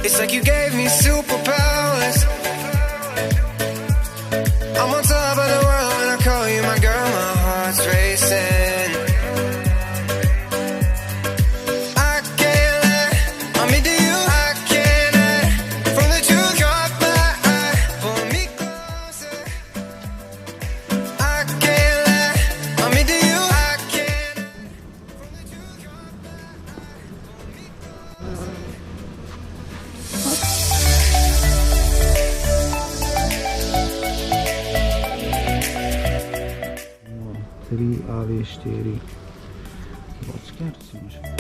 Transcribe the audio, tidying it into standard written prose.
It's like you gave me superpowers. I'm on top of the world when I call you my girl. My heart's racing. I can't let, I'm into you. I can't let, from the truth caught my eye. Pull me closer. I can't let, I'm into you. I can't let, from the truth caught my eye. Pull me closer. 3 AV4 bocké, to si můžeme.